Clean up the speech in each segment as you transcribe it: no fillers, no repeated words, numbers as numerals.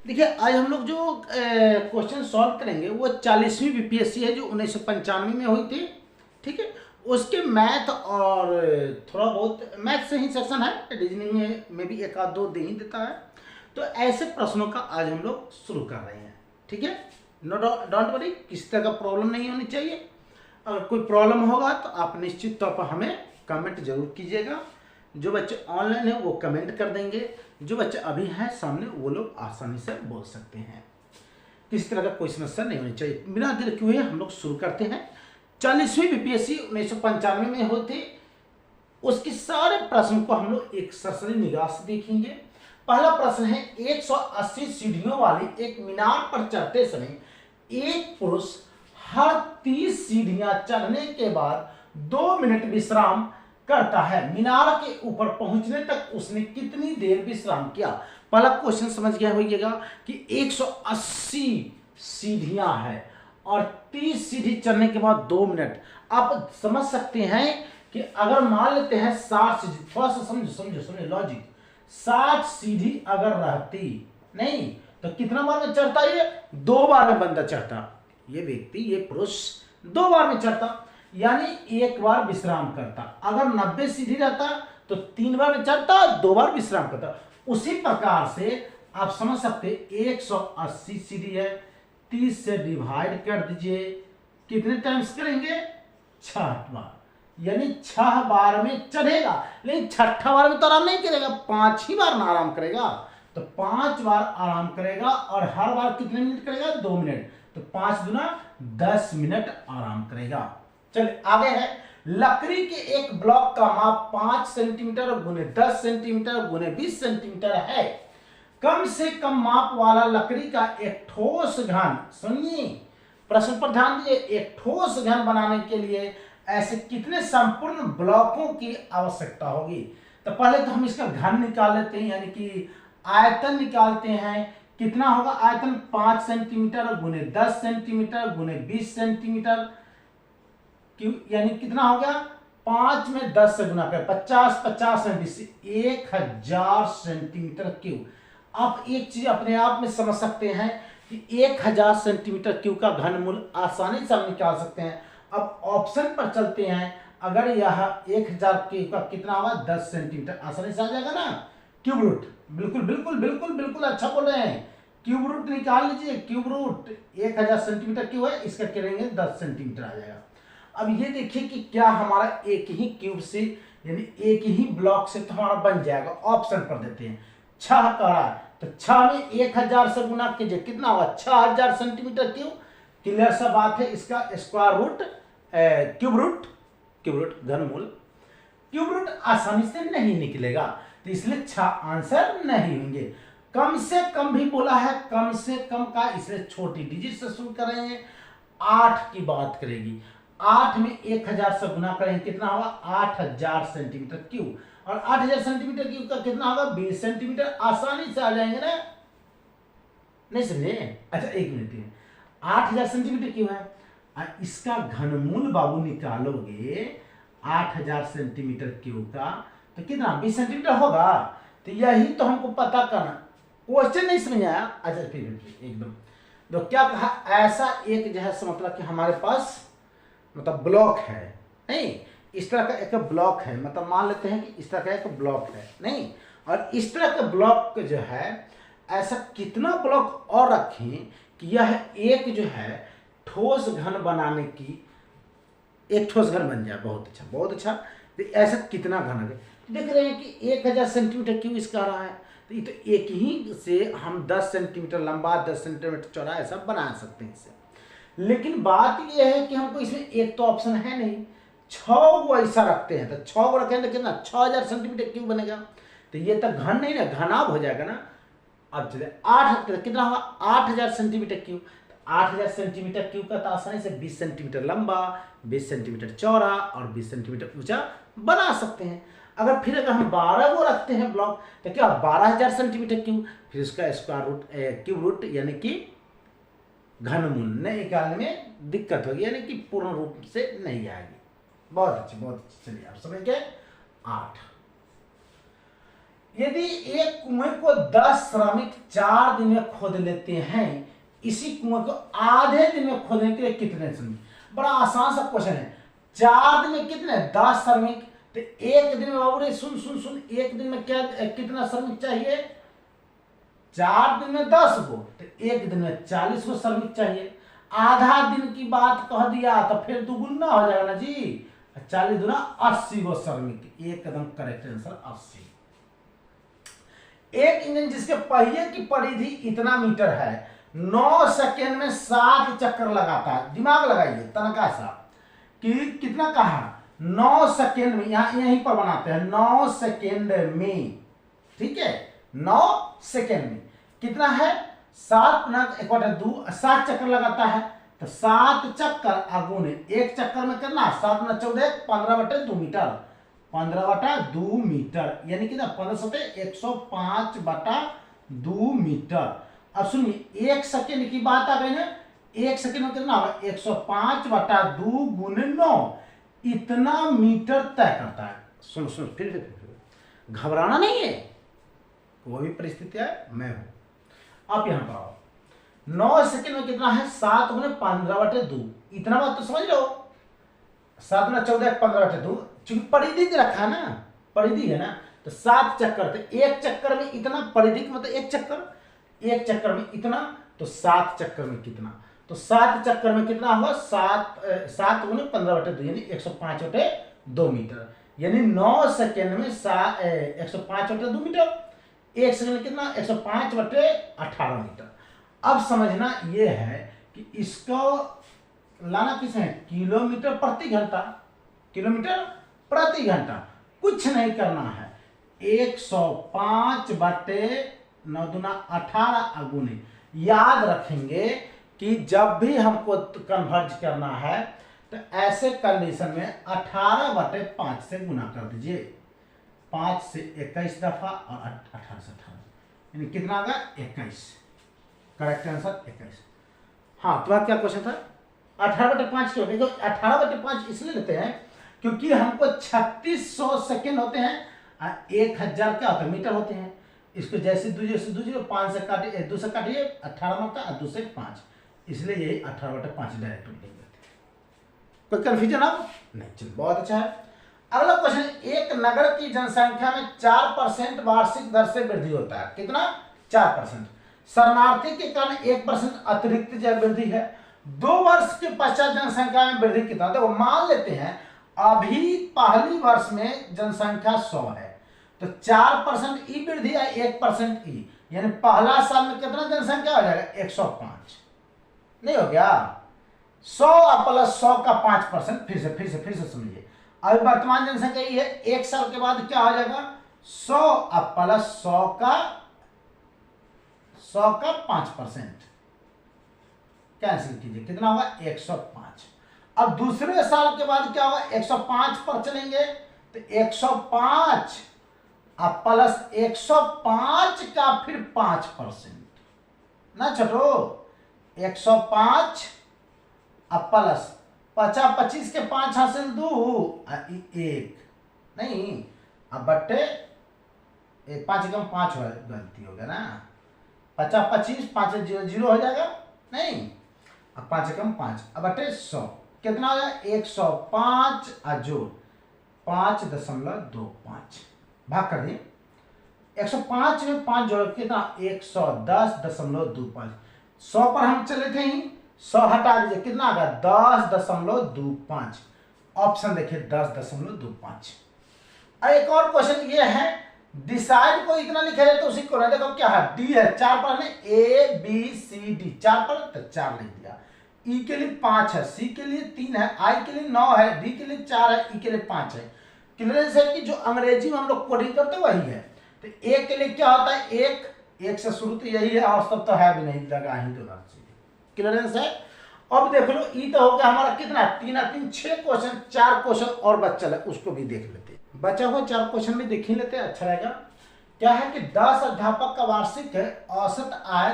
देखिए आज हम लोग जो क्वेश्चन सॉल्व करेंगे वो 40वीं बीपीएससी है जो 1995 में हुई थी। ठीक है, उसके मैथ और थोड़ा बहुत मैथ से ही सेक्शन है, रीजनिंग में भी एक आध दो दे ही देता है। तो ऐसे प्रश्नों का आज हम लोग शुरू कर रहे हैं। ठीक है, नो डोंट वरी, किसी तरह का प्रॉब्लम नहीं होनी चाहिए। अगर कोई प्रॉब्लम होगा तो आप निश्चित तौर पर हमें कमेंट जरूर कीजिएगा। जो बच्चे ऑनलाइन हैं वो कमेंट कर देंगे, जो बच्चे अभी हैं सामने वो लोग आसानी से बोल सकते हैं। किसी तरह का कोई समस्या नहीं होनी चाहिए। बिना देर किए हुए हम लोग शुरू करते हैं। 40वीं बीपीएससी 1995 में हुई थी, उसके सारे प्रश्न को हम लोग एक सरसरी निगाह से देखेंगे। पहला प्रश्न है, 180 सीढ़ियों वाली एक मीनार पर चढ़ते समय एक पुरुष हर 30 सीढ़ियां चढ़ने के बाद 2 मिनट विश्राम करता है। मीनार के ऊपर पहुंचने तक उसने कितनी देर विश्राम किया? पहला क्वेश्चन समझ गया होइएगा कि 180 सीढ़ियां है और 30 सीढ़ी चढ़ने के बाद 2 मिनट। आप समझ सकते हैं कि अगर मान लेते हैं 60 सीढ़ी, थोड़ा सा समझो लॉजिक। 60 सीढ़ी अगर रहती नहीं तो कितना बार में चढ़ता? ये 2 बार में बंदा चढ़ता। ये व्यक्ति, ये पुरुष 2 बार में चढ़ता, यानी 1 बार विश्राम करता। अगर 90 सीढ़ी रहता तो 3 बार में चढ़ता, 2 बार विश्राम करता। उसी प्रकार से आप समझ सकते 180 सीढ़ी है, 30 से डिवाइड कर दीजिए, कितने टाइम्स करेंगे? 6 बार, यानी 6 बार में चढ़ेगा। लेकिन 6ठा बार में तो आराम नहीं करेगा, 5 ही बार आराम करेगा। तो 5 बार आराम करेगा और हर बार कितने मिनट करेगा? 2 मिनट। तो 5 दूना 10 मिनट आराम करेगा। चलिए आगे है, लकड़ी के एक ब्लॉक का माप 5 सेंटीमीटर गुने 10 सेंटीमीटर गुने 20 सेंटीमीटर है। कम से कम माप वाला लकड़ी का एक ठोस घन, सुनिए प्रश्न पर ध्यान दीजिए, एक ठोस घन बनाने के लिए ऐसे कितने संपूर्ण ब्लॉकों की आवश्यकता होगी? तो पहले तो हम इसका घन निकाल लेते हैं, यानी कि आयतन निकालते हैं। कितना होगा आयतन? 5 सेंटीमीटर गुने 10 सेंटीमीटर गुने 20 सेंटीमीटर, यानी कितना हो गया? 5 में 10 से गुना कर 50, 50 में 20, 1000 सेंटीमीटर क्यूब। आप एक चीज अपने आप में समझ सकते हैं कि 1000 सेंटीमीटर क्यूब का घनमूल आसानी से हम निकाल सकते हैं। अब ऑप्शन पर चलते हैं, अगर यह 1000 क्यूब का कितना होगा? 10 सेंटीमीटर, आसानी से आ जाएगा ना। क्यूब रूट, बिल्कुल बिल्कुल बिल्कुल बिल्कुल अच्छा बोल रहे हैं। क्यूब रूट निकाल लीजिए। क्यूब रूट 1000 सेंटीमीटर क्यूब है, इसका करेंगे 10 सेंटीमीटर आ जाएगा। अब ये देखिए कि क्या हमारा एक ही क्यूब से, यानी एक ही ब्लॉक से तो हमारा बन जाएगा। ऑप्शन पर देते हैं, 6 कह रहा है तो 6 में 1000 से गुना कीजिए, कितना होगा? 6000 सेंटीमीटर क्यूब। क्लियर सा बात है। इसका स्क्वायर रूट, क्यूब रूट घनमूल, क्यूब रूट आसानी से नहीं निकलेगा, तो इसलिए 6 आंसर नहीं होंगे। कम से कम भी बोला है, कम से कम का, इसलिए छोटी डिजिट से शुरू कर रहे हैं। 8 की बात करेगी, 8 में 1000 से गुना करेंगे, कितना होगा? 8000 सेंटीमीटर क्यूब। और 8000 सेंटीमीटर क्यूब का कितना होगा? 20 सेंटीमीटर। आसानी से आ जाएंगे ना, नहीं समझे? अच्छा एक मिनट, 8000 सेंटीमीटर क्यूब है, इसका घनमूल बाबू निकालोगे 8000 सेंटीमीटर क्यूब का तो कितना? 20 सेंटीमीटर होगा। तो यही तो हमको पता करना। क्वेश्चन नहीं समझ आया? अच्छा फिर एकदम तो क्या कहा, ऐसा एक जो है मतलब कि हमारे पास मतलब ब्लॉक है, नहीं इस तरह का एक ब्लॉक है, मतलब मान लेते हैं कि इस तरह का एक ब्लॉक है, नहीं, और इस तरह का ब्लॉक जो है, ऐसा कितना ब्लॉक और रखें कि यह एक जो है ठोस घन बनाने की, एक ठोस घन बन जाए। बहुत अच्छा बहुत अच्छा। तो ऐसा कितना घन है? देख रहे हैं कि 1000 सेंटीमीटर क्यों इसका आ रहा है, तो ये तो एक ही से हम 10 सेंटीमीटर लंबा 10 सेंटीमीटर चौड़ा ऐसा बना सकते हैं इसे। लेकिन बात यह है कि हमको इसमें एक तो ऑप्शन है नहीं, 6 को ऐसा रखते हैं, तो 6 को रखें तो कितना? 6000 सेंटीमीटर क्यों बनेगा? तो ये तो घन नहीं ना, घनाभ हो जाएगा ना। अब चले 8 कितना होगा? 8000 सेंटीमीटर क्यूब। 8000 सेंटीमीटर क्यूब का तो आसानी से 20 सेंटीमीटर लंबा, 20 सेंटीमीटर चौड़ा और 20 सेंटीमीटर ऊंचा बना सकते हैं। अगर हम 12 को रखते हैं ब्लॉक, तो क्या 12000 सेंटीमीटर क्यूब, फिर उसका स्क्वायर रूट, क्यूब रूट यानी कि घनमूल निकालने में दिक्कत होगी, यानी कि पूर्ण रूप से नहीं आएगी। बहुत अच्छी बहुत अच्छी। चलिए आप समझ गए। 8 यदि एक कुएं को 10 श्रमिक 4 दिन में खोद लेते हैं, इसी कुएं को आधे दिन में खोदने के लिए कितने श्रमिक? बड़ा आसान सा क्वेश्चन है। 4 दिन में कितने? 10 श्रमिक। तो एक दिन में बाबू रे सुन सुन सुन, एक दिन में क्या कितना श्रमिक चाहिए? 4 दिन में 10 गो, तो एक दिन में 40 गो श्रमिक चाहिए। आधा दिन की बात कह दिया तो फिर दुगुना हो जाएगा ना जी। 40 दूना 80 गो श्रमिक, एकदम करेक्ट आंसर 80। एक इंजन जिसके पहिए की परिधि इतना मीटर है, 9 सेकेंड में 7 चक्कर लगाता है। दिमाग लगाइए तनका सा कि कितना कहा? 9 सेकेंड में, यहीं पर बनाते हैं 9 सेकेंड में, ठीक है। 9 सेकेंड में कितना है? 7 चक्कर लगाता है, तो 7 चक्कर अगुने एक चक्कर में करना 7 में 14 15/2 मीटर, 15/2 मीटर, यानी कि ना 15/105/2 मीटर। अब सुनिए, 1 सेकेंड की बात आ गई ना, 1 सेकेंड में कितना होगा? 105/2 गुने 9, इतना मीटर तय करता है। सुन सुन फिर घबराना नहीं है, वो भी परिस्थिति है, मैं हूं। आप यहां पर आओ, 9 सेकेंड में कितना है? 7 गुने 15/2, इतना बात तो समझ लो। 7 गुना 14 15/2, चूंकि परिधि रखा ना, परिधि है ना, तो 7 चक्कर, तो एक चक्कर में इतना, परिधि मतलब एक चक्कर में इतना, तो 7 चक्कर में कितना? तो 7 चक्कर में कितना होगा? 7 गुने 15/2 यानी 105/2 मीटर, यानी 9 सेकेंड में 105/2 मीटर। 1 सेकेंड में कितना? 105/18 मीटर। अब समझना यह है कि इसको लाना किसे है? किलोमीटर प्रति घंटा, किलोमीटर प्रति घंटा। कुछ नहीं करना है, 105/9 दूना 18 अगुने। याद रखेंगे कि जब भी हमको कन्वर्ज करना है तो ऐसे कंडीशन में 18/5 से गुना कर दीजिए। 5 से 21 दफा और 18 से 18, यानी कितना आ गया? 21। Correct answer 21। हाँ, तुम्हारा क्या क्वेश्चन था? 18/5 क्यों? देखो 18/5 इसलिए लेते हैं क्योंकि हमको 3600 सेकेंड होते हैं, 1000 क्या होता है? मीटर होते हैं। इसको जैसे दूसरे 5 से काटिए, 2 से काटिए 18 होता है, 2 से 5, इसलिए यही 18/5 डायरेक्ट लिखेंगे। कोई कंफ्यूजन अब नहीं? चलो बहुत अच्छा है। अगला क्वेश्चन, एक नगर की जनसंख्या में 4% वार्षिक दर से वृद्धि होता है। कितना? 4%। शरणार्थी के कारण 1% अतिरिक्त जन वृद्धि है। 2 वर्ष के पश्चात जनसंख्या में वृद्धि कितना? देखो मान लेते हैं अभी पहली वर्ष में जनसंख्या 100 है, तो 4% ई वृद्धि है, 1% ई, यानी पहला साल में कितना जनसंख्या हो जाएगा? 105। नहीं हो गया? 100 प्लस 100 का 5%। फिर से समझिए, अभी वर्तमान जनसंख्या ये है, एक साल के बाद क्या हो जाएगा? 100 प्लस 100 का 5%। कैंसिल कीजिए, कितना होगा? 105। अब दूसरे साल के बाद क्या होगा? 105 पर चलेंगे, तो 105 प्लस 105 का फिर 5% ना छोटो। 105 प्लस 25 के 5 हासिल 2 1 नहीं, अब बट्टे 5 कम 5 गलती हो गया ना। 50 25 5 0 हो जाएगा नहीं, अब 5 कम 5, अब बट्टे 100 कितना हो जाएगा? 105 जोड़ 5.25 भाग कर दिए। 105 में 5 जोड़ कितना? 110.25। 100 पर हम चले थे ही, 100 हटा दीजिए, कितना आ गया? 10.25। ऑप्शन देखिए 10.25। एक और क्वेश्चन ये है, डिसाइड को इतना लिखे है तो उसी को देखो क्या है? डी है, 4 पर ए बी सी डी, 4 पर तो 4 लिख दिया। ई के लिए 5 है, सी के लिए 3 है, आई के लिए 9 है, डी के लिए 4 है, ई के लिए 5 है। क्लियरेंस है कि जो अंग्रेजी में हम लोग कोडिंग करते वही है। तो ए के लिए क्या होता है? एक से शुरू तो यही है, और सब तो है भी नहीं, लगा ही तो क्लियरेंस है। अब देख लो, ई तो हो गया हमारा कितना? 3 6 क्वेश्चन, 4 क्वेश्चन और बच्चा है, उसको भी देख लेते। बचा हुआ 4 क्वेश्चन भी देख ही लेते, अच्छा रहेगा। क्या है कि 10 अध्यापक का वार्षिक औसत आय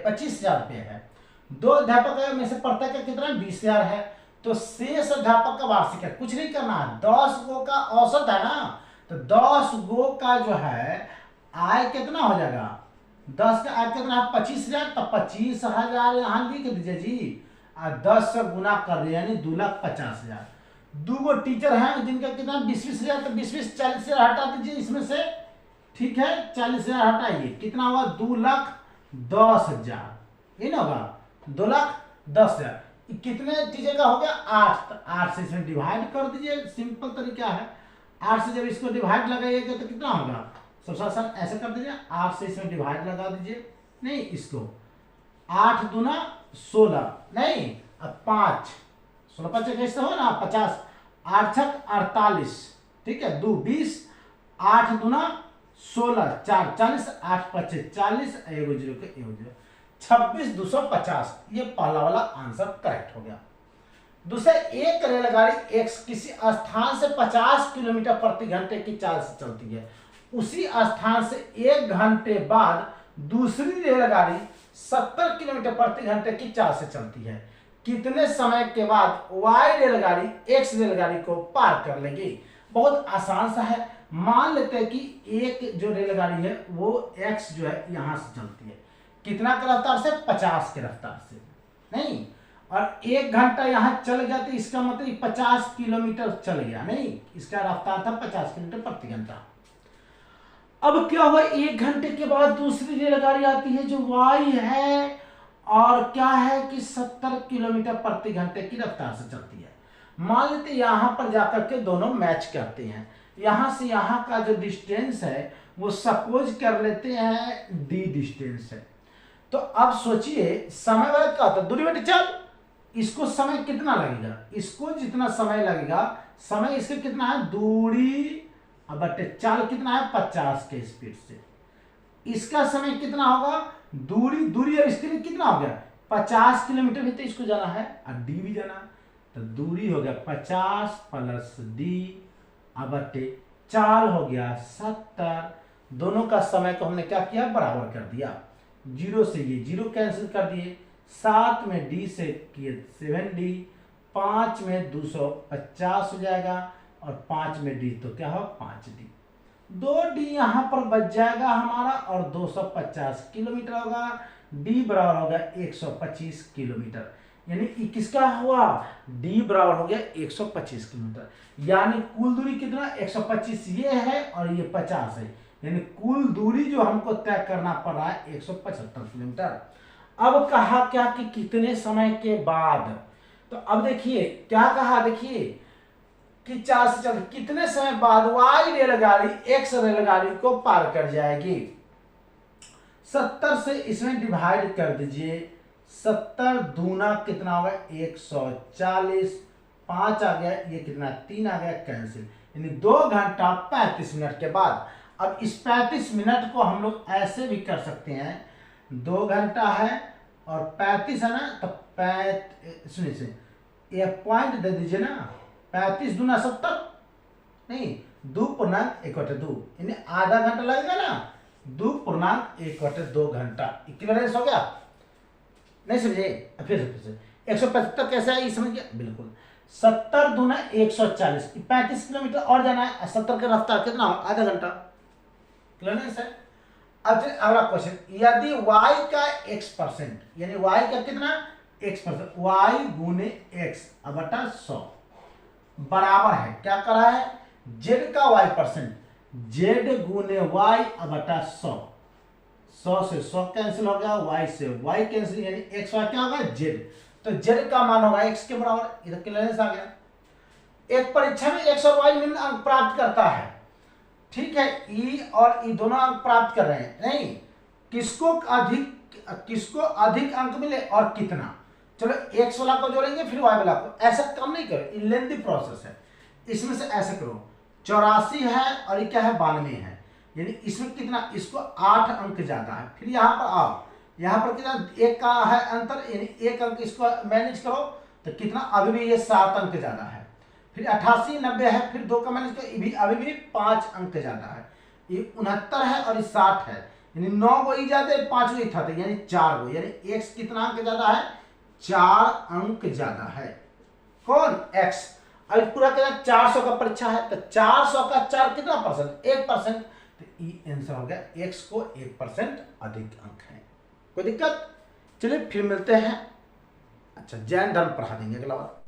25,000 रुपये है। 2 अध्यापक में से प्रत्येक का कितना? 20,000 है। तो शेष अध्यापक का वार्षिक है, कुछ नहीं करना है, 10 गो का औसत है ना, तो 10 गो का जो है आय कितना हो जाएगा, 10 का आय कितना है 25,000, तो 25,000 यहाँ लिख दीजिए जी, और 10 से गुना कर दिया यानी 2,50,000। दो गो टीचर हैं जिनका कितना 20,000, तो 20 40,000 हटा दीजिए इसमें से, ठीक है 40,000 हटाइए, कितना होगा 2,10,000, ये ना होगा 2,10,000। कितने टीचर का हो गया 8, तो 8 से इसमें डिवाइड कर दीजिए, सिंपल तरीका है। 8 से जब इसको डिवाइड लगाइएगा तो कितना होगा, सबसे आसान ऐसे कर दीजिए, 8 से इसमें डिवाइड लगा दीजिए, नहीं इसको 8 दूना 16, नहीं अब 5 16 5 कैसे हो ना 50, 8 छक 48, ठीक है 2 20, 8 दूना 16 4 40, 8 25 40, एगो जीरो के एगो जीरो, 26,250, ये पहला वाला आंसर करेक्ट हो गया। दूसरा, एक रेलगाड़ी एक्स किसी स्थान से 50 किलोमीटर प्रति घंटे की चाल से चलती है, उसी स्थान से 1 घंटे बाद दूसरी रेलगाड़ी 70 किलोमीटर प्रति घंटे की चाल से चलती है, कितने समय के बाद वाई रेलगाड़ी एक्स रेलगाड़ी को पार कर लेगी। बहुत आसान सा है, मान लेते हैं कि एक जो रेलगाड़ी है वो एक्स जो है यहां से चलती है, कितना के रफ्तार से 50 के रफ्तार से, नहीं और 1 घंटा यहां चल गया तो इसका मतलब 50 किलोमीटर चल गया, नहीं इसका रफ्तार था 50 किलोमीटर प्रति घंटा। अब क्या हुआ, 1 घंटे के बाद दूसरी रेलगाड़ी आती है जो वाई है और क्या है कि 70 किलोमीटर प्रति घंटे की रफ्तार से चलती है। मान लेते यहां पर जाकर के दोनों मैच करते हैं, यहां से यहां का जो डिस्टेंस है वो सपोज कर लेते हैं डी डिस्टेंस है। तो अब सोचिए समय बाद क्या होता है, दूरी बटे चाल, इसको समय कितना लगेगा, इसको जितना समय लगेगा, समय इसके कितना है दूरी बटे चाल कितना है 50 के स्पीड से, इसका समय कितना होगा दूरी, दूरी अब इसके लिए कितना हो गया 50 किलोमीटर भी तो इसको जाना है और डी भी जाना है, तो दूरी हो गया 50 प्लस डी बटे चाल हो गया 70। दोनों का समय को हमने क्या किया बराबर कर दिया, 0 से ये 0 कैंसिल कर दिए, 7 में डी से किए 7d, 5 में 250 हो जाएगा और 5 में डी तो क्या हो 5d, 2d यहाँ पर बच जाएगा हमारा और 250 किलोमीटर होगा, d बराबर होगा 125 किलोमीटर, यानी किसका हुआ d बराबर हो गया 125 किलोमीटर, यानी कुल दूरी कितना 125 ये है और ये 50 है, यानी कुल दूरी जो हमको तय करना पड़ रहा है 175 किलोमीटर। अब कहा क्या कि कितने समय के बाद, तो अब देखिए क्या कहा, देखिए कि 4 से चल कितने समय बाद वाई रेलगाड़ी एक्स रेलगाड़ी को पार कर जाएगी। 70 से इसमें डिवाइड कर दीजिए, 70 दूना कितना होगा 140, 5 आ गया, ये कितना 3 आ गया कैंसिल, यानी 2 घंटा 35 मिनट के बाद। अब इस 35 मिनट को हम लोग ऐसे भी कर सकते हैं, 2 घंटा है और 35 है ना, तो सुनिए ये पॉइंट दे दीजिए ना, 35 दूना 70, नहीं 2.1/2 यानी आधा घंटा लगेगा ना, 2.1/2 घंटा इक्विवेलेंस हो गया, नहीं समझे फिर से 175 कैसे है ये समझ गया बिल्कुल, 70 दूना 140, 35 किलोमीटर और जाना है, 70 का रफ्तार कितना हो आधा घंटा, क्लियरेंस है। अब अगला क्वेश्चन, यदि y का x% यानी y का कितना x%, y गुने x बटा 100 बराबर है क्या कर रहा है z का y%, z गुने y बटा 100, 100 से 100 कैंसिल हो गया, y से y कैंसिल, यानी x y क्या होगा z, तो z का मान होगा x के बराबर, इधर क्लियरेंस आ गया। एक परीक्षा में x और y निम्न अंक प्राप्त करता है, ठीक है ई और ई दोनों अंक प्राप्त कर रहे हैं, नहीं किसको अधिक अंक मिले और कितना, चलो एक्स वाला को जोड़ेंगे फिर वाई वाला को, ऐसा कम नहीं करो, लेंथी प्रोसेस है, इसमें से ऐसे करो 84 है और ये क्या है 92 है, यानी इसमें कितना इसको 8 अंक ज्यादा है, फिर यहाँ पर आओ, यहाँ पर कितना 1 का है अंतर, यानी 1 अंक इसको मैनेज करो तो कितना अभी भी ये 7 अंक ज्यादा है, फिर 88 90 है, फिर 2 का मैनेज करो अभी भी 5 अंक ज्यादा है, ये 69 है और ये 60 है, यानी 9 गो ई ज्यादा 5 गो ई था, यानी 4 गो, यानी एक्स कितना अंक ज्यादा है 4 अंक ज्यादा है, कौन एक्स। अब पूरा क्या 400 का परीक्षा है तो 400 का 4 कितना परसेंट 1%, तो ई आंसर हो गया, x को 1% अधिक अंक है। कोई दिक्कत? चलिए फिर मिलते हैं। अच्छा, जैन धर्म पढ़ा देंगे अगला बार।